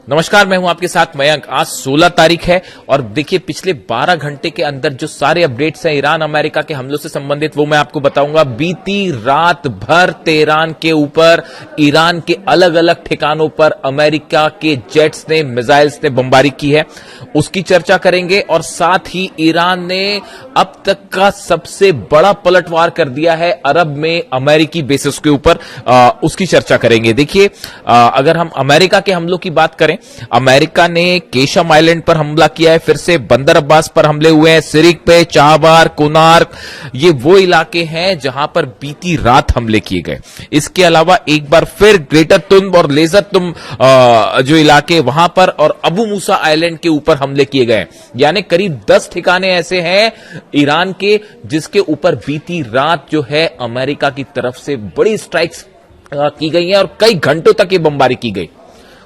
नमस्कार, मैं हूं आपके साथ मयंक। आज 16 तारीख है और देखिए पिछले 12 घंटे के अंदर जो सारे अपडेट्स हैं ईरान अमेरिका के हमलों से संबंधित वो मैं आपको बताऊंगा। बीती रात भर तेहरान के ऊपर ईरान के अलग अलग ठिकानों पर अमेरिका के जेट्स ने, मिसाइल्स ने बमबारी की है, उसकी चर्चा करेंगे। और साथ ही ईरान ने अब तक का सबसे बड़ा पलटवार कर दिया है अरब में अमेरिकी बेसिस के ऊपर, उसकी चर्चा करेंगे। देखिए अगर हम अमेरिका के हमलों की बात करें, अमेरिका ने केशम आइलैंड पर हमला किया है, फिर से बंदर अब्बास पर हमले हुए हैं, सिरिक पे, चाबार, कोनार्क, ये वो इलाके हैं जहां पर बीती रात हमले किए गए। इसके अलावा एक बार फिर ग्रेटर तुम और लेजर तुम जो इलाके वहां पर और अबू मूसा आइलैंड के ऊपर हमले किए गए। यानी करीब 10 ठिकाने ऐसे हैं ईरान के जिसके ऊपर बीती रात जो है अमेरिका की तरफ से बड़ी स्ट्राइक्स की गई हैं और कई घंटों तक ये बमबारी की गई।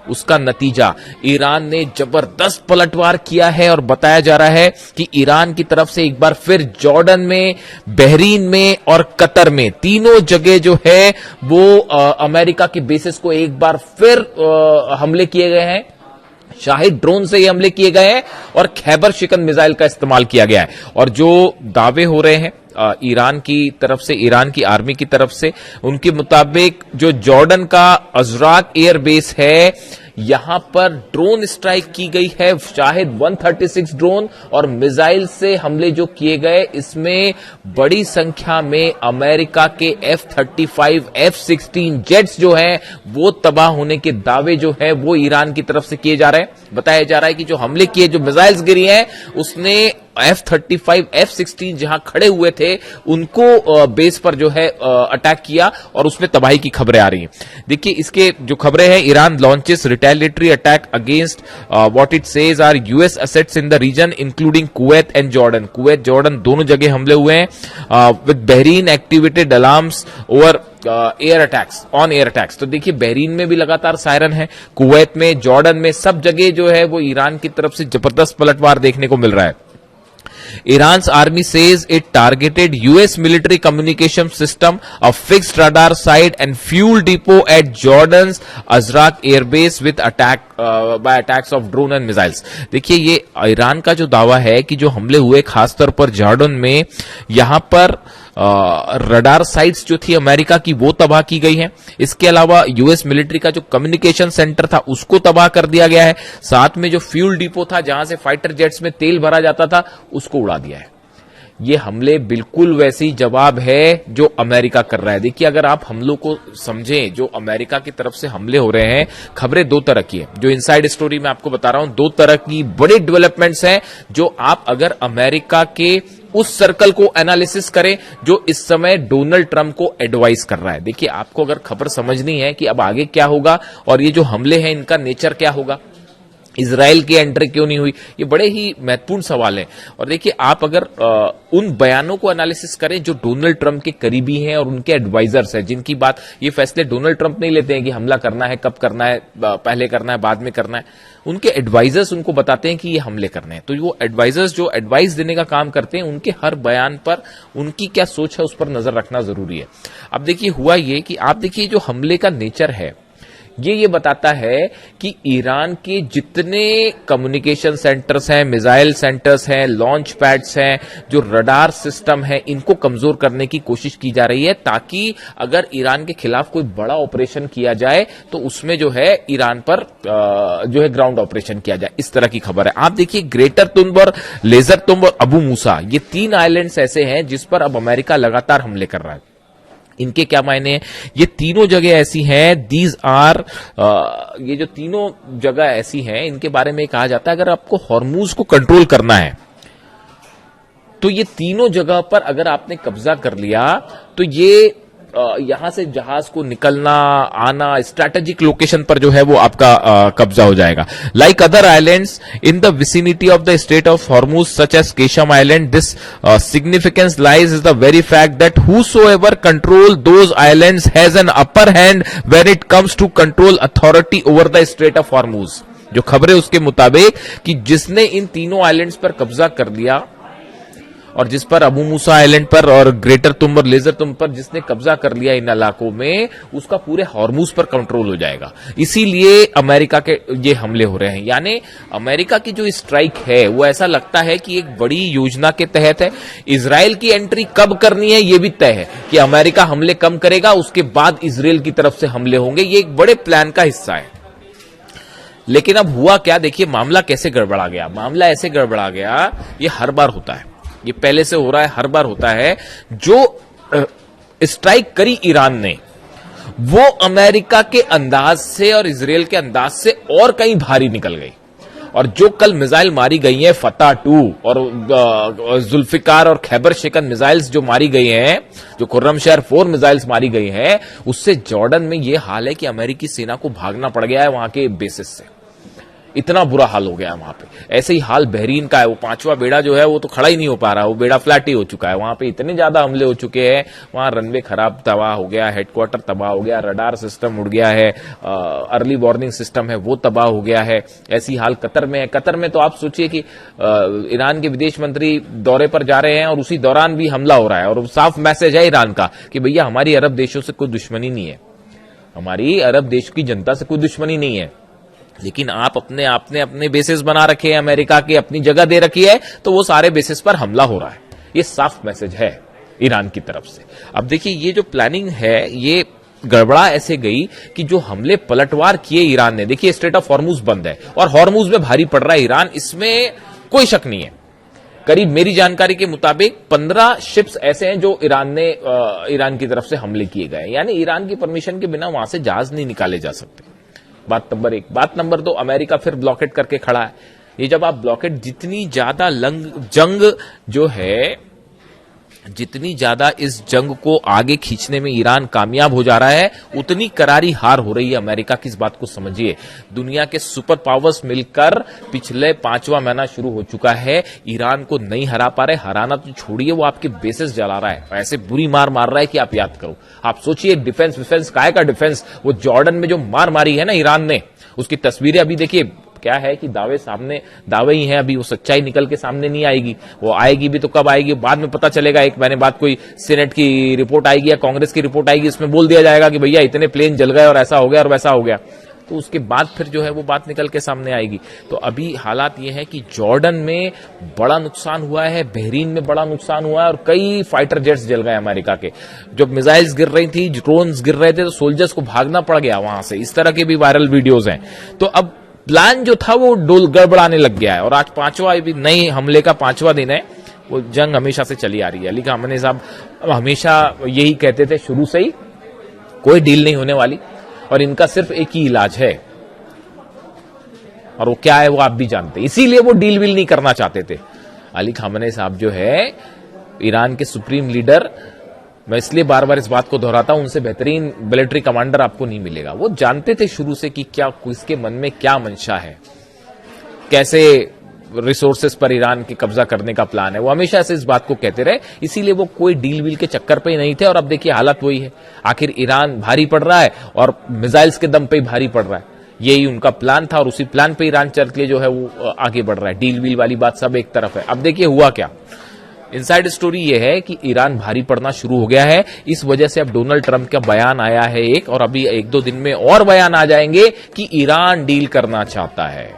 उसका नतीजा ईरान ने जबरदस्त पलटवार किया है और बताया जा रहा है कि ईरान की तरफ से एक बार फिर जॉर्डन में, बहरीन में और कतर में, तीनों जगह जो है वो अमेरिका के बेसिस को एक बार फिर हमले किए गए हैं। शाहिद ड्रोन से ये हमले किए गए हैं और खैबर शिकन मिसाइल का इस्तेमाल किया गया है। और जो दावे हो रहे हैं ईरान की तरफ से, ईरान की आर्मी की तरफ से, उनके मुताबिक जो जॉर्डन का अजराक एयर बेस है यहां पर ड्रोन स्ट्राइक की गई है, शायद 136 ड्रोन और मिसाइल से हमले जो किए गए, इसमें बड़ी संख्या में अमेरिका के F-35, F-16 जेट्स जो हैं वो तबाह होने के दावे जो है वो ईरान की तरफ से किए जा रहे हैं। बताया जा रहा है कि जो हमले किए, जो मिसाइल्स गिरी हैं, उसने F-35, F-16 जहां खड़े हुए थे उनको बेस पर जो है अटैक किया और उसमें तबाही की खबरें आ रही हैं। देखिए इसके जो खबरें हैं, Iran launches retaliatory attack against what it says are US assets in the region including Kuwait and Jordan. Kuwait, Jordan दोनों जगह हमले हुए हैं। With Bahrain activated alarms over air attacks, on air attacks. तो देखिए बहरीन में भी लगातार सायरन है, कुवैत में, जॉर्डन में, सब जगह जो है वो ईरान की तरफ से जबरदस्त पलटवार देखने को मिल रहा है। Iran's army says it targeted US military communication system, a fixed radar site and fuel depot at Jordan's Azraq airbase with attack by attacks of drone and missiles। देखिए ये ईरान का जो दावा है कि जो हमले हुए खासतौर पर जॉर्डन में, यहां पर रडार साइट्स जो थी अमेरिका की वो तबाह की गई हैं। इसके अलावा यूएस मिलिट्री का जो कम्युनिकेशन सेंटर था उसको तबाह कर दिया गया है। साथ में जो फ्यूल डिपो था जहां से फाइटर जेट्स में तेल भरा जाता था उसको उड़ा दिया है। ये हमले बिल्कुल वैसी जवाब है जो अमेरिका कर रहा है। देखिए अगर आप हमलों को समझें, जो अमेरिका की तरफ से हमले हो रहे हैं, खबरें दो तरह की है। जो इनसाइड स्टोरी मैं आपको बता रहा हूं, दो तरह की बड़ी डेवलपमेंट्स हैं जो आप अगर अमेरिका के उस सर्कल को एनालिसिस करें जो इस समय डोनाल्ड ट्रंप को एडवाइस कर रहा है। देखिए आपको अगर खबर समझनी है कि अब आगे क्या होगा और ये जो हमले हैं इनका नेचर क्या होगा, इजराइल की एंट्री क्यों नहीं हुई, ये बड़े ही महत्वपूर्ण सवाल है। और देखिए आप अगर उन बयानों को एनालिसिस करें जो डोनाल्ड ट्रंप के करीबी हैं और उनके एडवाइजर्स हैं, जिनकी बात, ये फैसले डोनाल्ड ट्रंप नहीं लेते हैं कि हमला करना है, कब करना है, पहले करना है, बाद में करना है। उनके एडवाइजर्स उनको बताते हैं कि ये हमले करने हैं। तो वो एडवाइजर्स जो एडवाइस देने का काम करते हैं, उनके हर बयान पर उनकी क्या सोच है उस पर नजर रखना जरूरी है। अब देखिए हुआ ये कि आप देखिए जो हमले का नेचर है ये बताता है कि ईरान के जितने कम्युनिकेशन सेंटर्स हैं, मिसाइल सेंटर्स हैं, लॉन्च पैड्स हैं, जो रडार सिस्टम है, इनको कमजोर करने की कोशिश की जा रही है ताकि अगर ईरान के खिलाफ कोई बड़ा ऑपरेशन किया जाए तो उसमें जो है ईरान पर जो है ग्राउंड ऑपरेशन किया जाए। इस तरह की खबर है। आप देखिए ग्रेटर तुंब और लेजर तुंब और अबू मूसा, ये 3 आइलैंड्स ऐसे हैं जिस पर अब अमेरिका लगातार हमले कर रहा है। इनके क्या मायने हैं? ये तीनों जगह ऐसी हैं, दीज आर, ये जो तीनों जगह ऐसी हैं, इनके बारे में कहा जाता है अगर आपको हॉर्मूज को कंट्रोल करना है तो ये तीनों जगह पर अगर आपने कब्जा कर लिया तो ये यहां से जहाज को निकलना आना, स्ट्रैटेजिक लोकेशन पर जो है वो आपका कब्जा हो जाएगा। Like other islands in the vicinity of the Strait of Hormuz such as Qeshm island, this significance lies is the very fact that whosoever control those islands has an upper hand when it comes to control authority over the Strait of Hormuz। जो खबरें उसके मुताबिक कि जिसने इन तीनों islands पर कब्जा कर लिया और जिस पर अबू मूसा आइलैंड पर और ग्रेटर तुम और लेजर तुम पर जिसने कब्जा कर लिया इन इलाकों में, उसका पूरे हॉर्मूज पर कंट्रोल हो जाएगा। इसीलिए अमेरिका के ये हमले हो रहे हैं। यानी अमेरिका की जो स्ट्राइक है वो ऐसा लगता है कि एक बड़ी योजना के तहत है। इजराइल की एंट्री कब करनी है ये भी तय है कि अमेरिका हमले कम करेगा, उसके बाद इजराइल की तरफ से हमले होंगे। ये एक बड़े प्लान का हिस्सा है। लेकिन अब हुआ क्या, देखिए मामला कैसे गड़बड़ा गया। मामला ऐसे गड़बड़ा गया, ये हर बार होता है, ये पहले से हो रहा है, हर बार होता है। जो स्ट्राइक करी ईरान ने वो अमेरिका के अंदाज से और इजराइल के अंदाज से और कहीं भारी निकल गई। और जो कल मिसाइल मारी गई हैं, फतह 2 और जुल्फिकार और खैबर शिकन मिसाइल्स जो मारी गई हैं, जो खुर्रमशहर 4 मिसाइल्स मारी गई हैं, उससे जॉर्डन में यह हाल है कि अमेरिकी सेना को भागना पड़ गया है वहां के बेसिस से। इतना बुरा हाल हो गया है वहां पे। ऐसे ही हाल बहरीन का है। वो 5वां बेड़ा जो है वो तो खड़ा ही नहीं हो पा रहा, वो बेड़ा फ्लैट ही हो चुका है। वहां पे इतने ज्यादा हमले हो चुके हैं, वहां रनवे खराब तबाह हो गया, हेडक्वार्टर तबाह हो गया, रडार सिस्टम उड़ गया है, अर्ली वार्निंग सिस्टम है वो तबाह हो गया है। ऐसी हाल कतर में है। कतर में तो आप सोचिए कि ईरान के विदेश मंत्री दौरे पर जा रहे हैं और उसी दौरान भी हमला हो रहा है। और साफ मैसेज है ईरान का कि भैया हमारी अरब देशों से कोई दुश्मनी नहीं है, हमारी अरब देश की जनता से कोई दुश्मनी नहीं है, लेकिन आप अपने बेसिस बना रखे हैं, अमेरिका की अपनी जगह दे रखी है, तो वो सारे बेसिस पर हमला हो रहा है। ये साफ मैसेज है ईरान की तरफ से। अब देखिए ये जो प्लानिंग है ये गड़बड़ा ऐसे गई कि जो हमले पलटवार किए ईरान ने, देखिए स्ट्रेट ऑफ हॉर्मूज बंद है और हॉर्मूज में भारी पड़ रहा है ईरान, इसमें कोई शक नहीं है। करीब मेरी जानकारी के मुताबिक 15 शिप्स ऐसे हैं जो ईरान की तरफ से हमले किए गए, यानी ईरान की परमिशन के बिना वहां से जहाज नहीं निकाले जा सकते। बात नंबर 1। बात नंबर 2, अमेरिका फिर ब्लॉकेट करके खड़ा है। ये जब आप ब्लॉकेट, जितनी ज्यादा जंग जो है, जितनी ज्यादा इस जंग को आगे खींचने में ईरान कामयाब हो जा रहा है, उतनी करारी हार हो रही है अमेरिका की। इस बात को समझिए। दुनिया के सुपर पावर्स मिलकर पिछले 5वां महीना शुरू हो चुका है, ईरान को नहीं हरा पा रहे। हराना तो छोड़िए, वो आपके बेसिस जला रहा है, ऐसे बुरी मार मार रहा है कि आप याद करो। आप सोचिए डिफेंस काय का डिफेंस, वो जॉर्डन में जो मार मारी है ना ईरान ने, उसकी तस्वीरें अभी देखिए। क्या है कि दावे ही हैं, अभी वो सच्चाई निकल के सामने नहीं आएगी। वो आएगी भी तो कब आएगी बाद में पता चलेगा। एक महीने बाद कोई सीनेट की रिपोर्ट आएगी या कांग्रेस की रिपोर्ट आएगी, इसमें बोल दिया जाएगा कि भैया इतने प्लेन जल गए और ऐसा हो गया और वैसा हो गया, तो उसके बाद फिर जो है वो बात निकल के सामने आएगी। तो अभी हालात ये है कि जॉर्डन में बड़ा नुकसान हुआ है, बहरीन में बड़ा नुकसान हुआ है और कई फाइटर जेट्स जल गए अमेरिका के। जब मिसाइल्स गिर रही थी, ड्रोन्स गिर रहे थे, तो सोल्जर्स को भागना पड़ गया वहां से। इस तरह के भी वायरल वीडियोज हैं। तो अब प्लान जो था वो गड़बड़ाने लग गया है। और आज 5वां नए हमले का 5वां दिन है। वो जंग हमेशा से चली आ रही है। अली खामनेई साहब हमेशा यही कहते थे शुरू से ही, कोई डील नहीं होने वाली और इनका सिर्फ एक ही इलाज है, और वो क्या है वो आप भी जानते हैं। इसीलिए वो डील विल नहीं करना चाहते थे। अली खामनेई साहब जो है ईरान के सुप्रीम लीडर, मैं इसलिए बार बार इस बात को दोहराता हूं, उनसे बेहतरीन मिलिट्री कमांडर आपको नहीं मिलेगा। वो जानते थे शुरू से कि क्या किसके मन में क्या मंशा है, कैसे रिसोर्सेस पर ईरान के कब्जा करने का प्लान है। वो हमेशा से इस बात को कहते रहे, इसीलिए वो कोई डील वील के चक्कर पे ही नहीं थे। और अब देखिए हालत वही है। आखिर ईरान भारी पड़ रहा है और मिसाइल्स के दम पे ही भारी पड़ रहा है। यही उनका प्लान था और उसी प्लान पे ईरान चल के जो है वो आगे बढ़ रहा है। डील वील वाली बात सब एक तरफ है। अब देखिए हुआ क्या, इनसाइड स्टोरी ये है कि ईरान भारी पड़ना शुरू हो गया है। इस वजह से अब डोनाल्ड ट्रंप का बयान आया है एक, और अभी 1-2 दिन में और बयान आ जाएंगे कि ईरान डील करना चाहता है।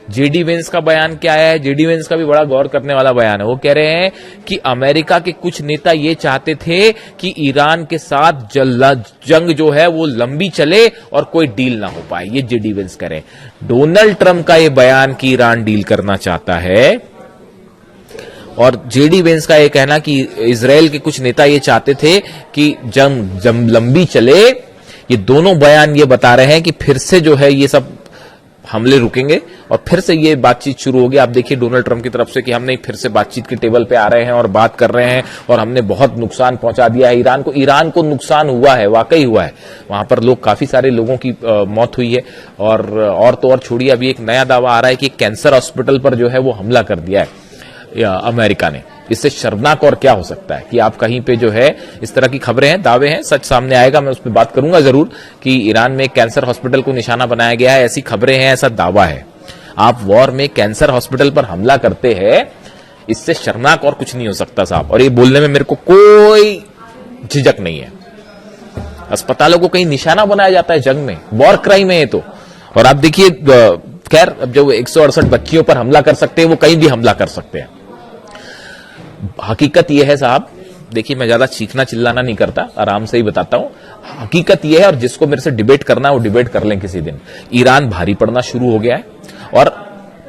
जेडी वेंस का बयान क्या है? जेडी वेंस का भी बड़ा गौर करने वाला बयान है। वो कह रहे हैं कि अमेरिका के कुछ नेता ये चाहते थे कि ईरान के साथ जंग जो है वो लंबी चले और कोई डील ना हो पाए। ये जेडी वेंस कह रहे हैं। डोनाल्ड ट्रंप का ये बयान कि ईरान डील करना चाहता है, और जेडी वेंस का यह कहना कि इजराइल के कुछ नेता ये चाहते थे कि जंग लंबी चले। ये दोनों बयान ये बता रहे हैं कि फिर से जो है ये सब हमले रुकेंगे और फिर से ये बातचीत शुरू होगी। आप देखिए डोनाल्ड ट्रंप की तरफ से कि हम नहीं, फिर से बातचीत के टेबल पे आ रहे हैं और बात कर रहे हैं और हमने बहुत नुकसान पहुंचा दिया है ईरान को। ईरान को नुकसान हुआ है, वाकई हुआ है। वहां पर काफी सारे लोगों की मौत हुई है। और तो और छोड़िए, अभी एक नया दावा आ रहा है कि कैंसर हॉस्पिटल पर जो है वो हमला कर दिया है अमेरिका ने। इससे शर्मनाक और क्या हो सकता है कि आप कहीं पे जो है इस तरह की खबरें हैं, दावे हैं, सच सामने आएगा, मैं उस पर बात करूंगा जरूर कि ईरान में कैंसर हॉस्पिटल को निशाना बनाया गया है। ऐसी खबरें हैं, ऐसा दावा है। आप वॉर में कैंसर हॉस्पिटल पर हमला करते हैं, इससे शर्मनाक और कुछ नहीं हो सकता साहब, और ये बोलने में मेरे को कोई झिझक नहीं है। अस्पतालों को कहीं निशाना बनाया जाता है जंग में, वॉर क्राइम है ये तो। और आप देखिए, खैर अब जो 168 बच्चियों पर हमला कर सकते हैं वो कहीं भी हमला कर सकते हैं। हकीकत यह है साहब, देखिए मैं ज्यादा चीखना चिल्लाना नहीं करता, आराम से ही बताता हूं। हकीकत यह है, और जिसको मेरे से डिबेट करना है वो डिबेट कर लें किसी दिन। ईरान भारी पड़ना शुरू हो गया है और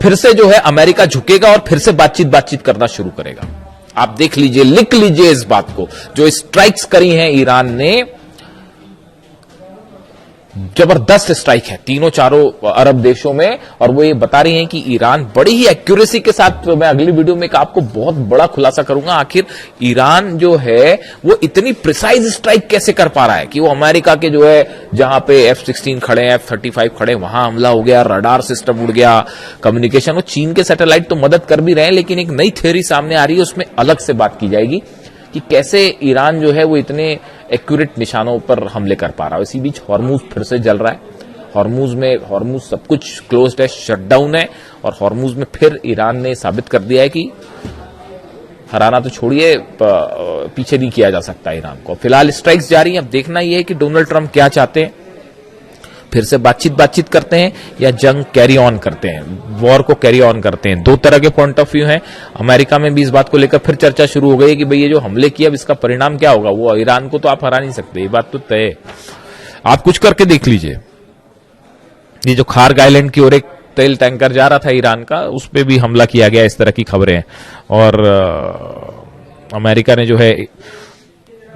फिर से जो है अमेरिका झुकेगा और फिर से बातचीत करना शुरू करेगा। आप देख लीजिए, लिख लीजिए इस बात को। जो स्ट्राइक्स करी हैं ईरान ने, जबरदस्त स्ट्राइक है तीनों चारों अरब देशों में, और वो ये बता रही हैं कि ईरान बड़ी ही एक्यूरेसी के साथ, मैं अगली वीडियो में आपको बहुत बड़ा खुलासा करूंगा आखिर ईरान जो है वो इतनी प्रिसाइज स्ट्राइक कैसे कर पा रहा है कि वो अमेरिका के जो है जहां पे F-16 खड़े हैं, F-35 खड़े, वहां हमला हो गया, रडार सिस्टम उड़ गया, कम्युनिकेशन। वो चीन के सैटेलाइट तो मदद कर भी रहे हैं, लेकिन एक नई थ्योरी सामने आ रही है, उसमें अलग से बात की जाएगी कि कैसे ईरान जो है वो इतने एक्यूरेट निशानों पर हमले कर पा रहा है। इसी बीच हॉर्मुज फिर से जल रहा है। हॉर्मुज सब कुछ क्लोज्ड है, शटडाउन है, और हॉर्मुज में फिर ईरान ने साबित कर दिया है कि हराना तो छोड़िए, पीछे नहीं किया जा सकता ईरान को। फिलहाल स्ट्राइक्स जारी हैं। अब देखना यह है कि डोनाल्ड ट्रंप क्या चाहते हैं, फिर से बातचीत करते हैं या जंग कैरी ऑन करते हैं, वॉर को कैरी ऑन करते हैं। दो तरह के पॉइंट ऑफ व्यू हैं। अमेरिका में भी इस बात को लेकर फिर चर्चा शुरू हो गई है कि भाई ये जो हमले किया, अब इसका परिणाम क्या होगा। वो ईरान को तो आप हरा नहीं सकते, ये बात तो तय है। आप कुछ करके देख लीजिए, ये जो खार्ग आइलैंड की ओर एक तेल टैंकर जा रहा था ईरान का, उस पर भी हमला किया गया, इस तरह की खबरें हैं। और अमेरिका ने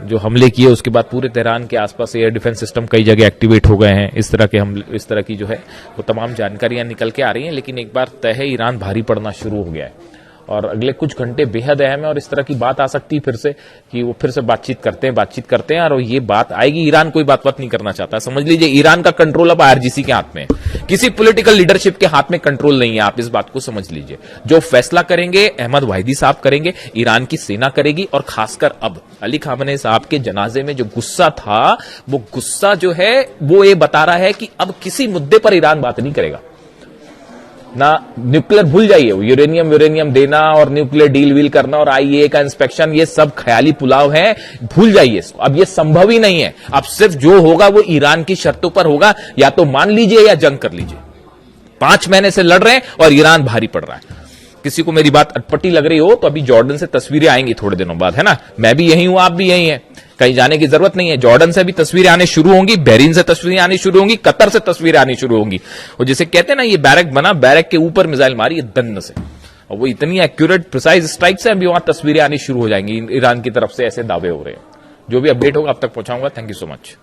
जो हमले किए उसके बाद पूरे तेहरान के आसपास एयर डिफेंस सिस्टम कई जगह एक्टिवेट हो गए हैं। इस तरह की जो है वो तमाम जानकारियां निकल के आ रही हैं। लेकिन एक बार तय है, ईरान भारी पड़ना शुरू हो गया है और अगले कुछ घंटे बेहद अहम है। और इस तरह की बात आ सकती है फिर से कि वो फिर से बातचीत करते हैं और ये बात आएगी। ईरान कोई बात नहीं करना चाहता, समझ लीजिए ईरान का कंट्रोल अब IRGC के हाथ में है, किसी पॉलिटिकल लीडरशिप के हाथ में कंट्रोल नहीं है। आप इस बात को समझ लीजिए। जो फैसला करेंगे अहमद वाहिदी साहब करेंगे, ईरान की सेना करेगी। और खासकर अब अली खामेनी साहब के जनाजे में जो गुस्सा था, वो गुस्सा जो है वो ये बता रहा है कि अब किसी मुद्दे पर ईरान बात नहीं करेगा। ना न्यूक्लियर, भूल जाइए, यूरेनियम देना और न्यूक्लियर डील वील करना और IAEA का इंस्पेक्शन, ये सब ख्याली पुलाव है, भूल जाइए इसको। अब ये संभव ही नहीं है। अब सिर्फ जो होगा वो ईरान की शर्तों पर होगा, या तो मान लीजिए या जंग कर लीजिए। 5 महीने से लड़ रहे हैं और ईरान भारी पड़ रहा है। किसी को मेरी बात अटपटी लग रही हो तो अभी जॉर्डन से तस्वीरें आएंगी थोड़े दिनों बाद, है ना। मैं भी यही हूं, आप भी यही हैं, कहीं जाने की जरूरत नहीं है। जॉर्डन से भी तस्वीरें आने शुरू होंगी, बहरीन से तस्वीरें आनी शुरू होंगी, कतर से तस्वीरें आनी शुरू होंगी। और जिसे कहते हैं ना, ये बैरक बना, बैरक के ऊपर मिसाइल मारी है दन्न से, और वो इतनी एक्यूरेट प्रिसाइज स्ट्राइक से अभी वहां तस्वीरें आनी शुरू हो जाएंगी। ईरान की तरफ से ऐसे दावे हो रहे हैं। जो भी अपडेट होगा अब तक पहुंचाऊंगा। Thank you so much.